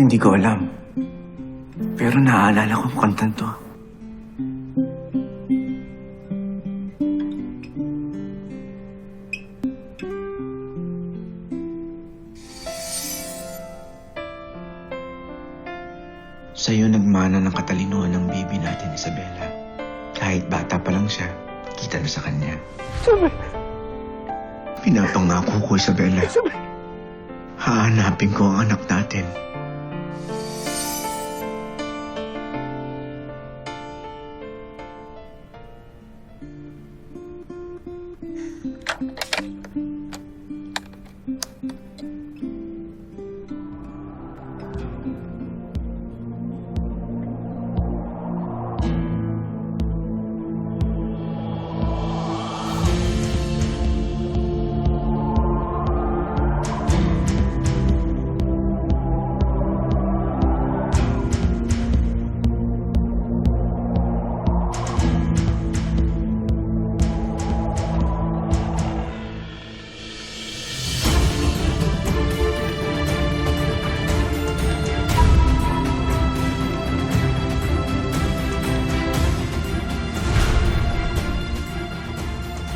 Hindi ko alam. Pero naaalala ko ang kantang to. Sa'yo nagmana ng katalinuhan ng bibi natin, Isabela. Kahit bata pa lang siya, kita na sa kanya. Sabi, Pinapangako ko, Isabela. sabi. Hahanapin ko ang anak natin.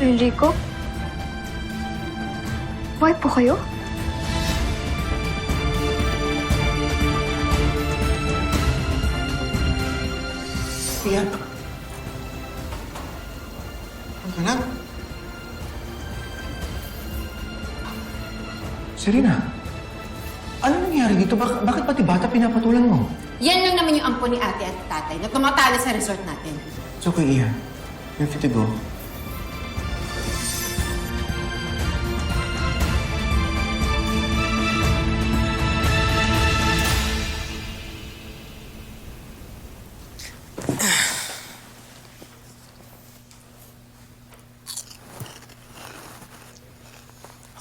Enrico? Buhay po kayo? Iyan. Anak? Serena, ano nangyari dito? Bakit pati bata pinapatulan mo? Yan lang naman yung ampo ni ate at tatay na tumatala sa resort natin. It's okay, Ian. You're free to go.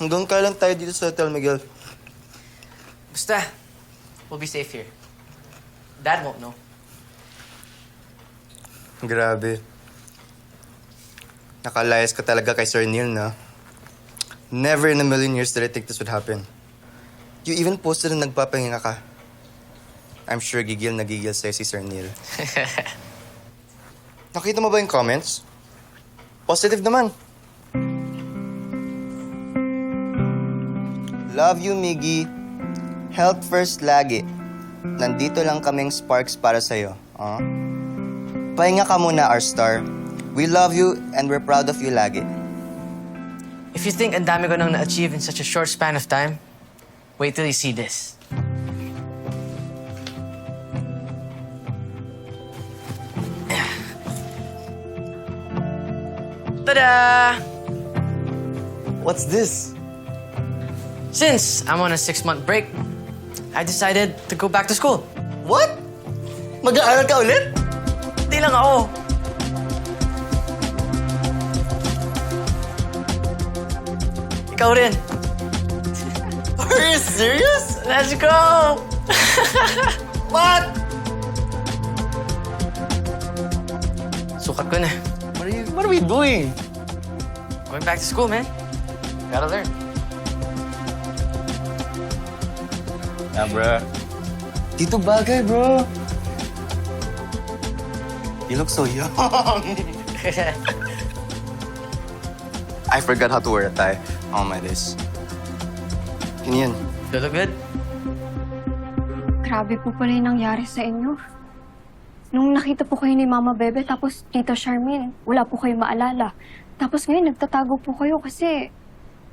Hanggang kailan tayo dito sa Hotel Miguel? Basta, we'll be safe here. Dad won't know. Grabe. Nakalayas ka talaga kay Sir Neil, na? Never in a million years did I think this would happen. You even posted na nagpapahinga ka. I'm sure gigil na gigil sa'yo si Sir Neil. Nakita mo ba yung comments? Positive naman. Love you, Miggy. Health first lagi. Nandito lang kaming sparks para sa'yo. Pahinga ka muna, our star. We love you and we're proud of you lagi. If you think ang dami ko nang na-achieve in such a short span of time, wait till you see this. Ta-da! What's this? Since I'm on a 6-month break, I decided to go back to school. What? Mag-aaral ka ulit? Di lang ako. Ikaw rin. Are you serious? Let's go! What? Sukat ko na. What are we doing? Going back to school, man. Gotta learn. Yeah, bro. Dito bagay, bro. You look so young. I forgot how to wear a tie all my days. Yun yun. You look good? Grabe po pala yung nangyari sa inyo. Nung nakita po kayo ni Mama Bebe, tapos Tita Charmaine, wala po kayo maalala. Tapos ngayon, nagtatago po kayo kasi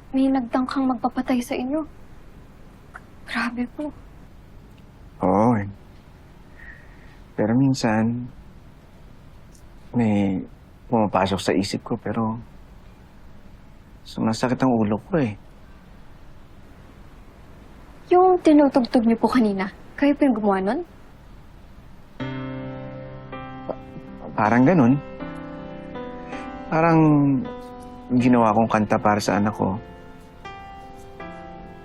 may nagtangkang magpapatay sa inyo. Grabe po. Oo eh. Pero minsan, may pumapasok sa isip ko pero sumasakit ang ulo ko eh. Yung tinutugtog niyo po kanina, kayo po yung gumawa nun? Parang ganun. Parang ginawa kong kanta para sa anak ko.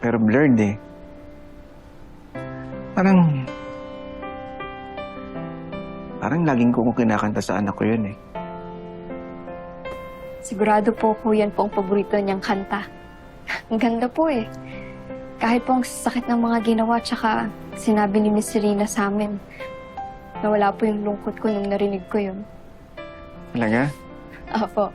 Pero blurred eh. Parang laging ko kinakanta sa anak ko yun eh. Sigurado po yan po ang paborito niyang kanta. Ang ganda po eh. Kahit po ang sakit ng mga ginawa, tsaka sinabi ni Miss Serena sa amin, nawala po yung lungkot ko nung narinig ko yun. Talaga? Apo.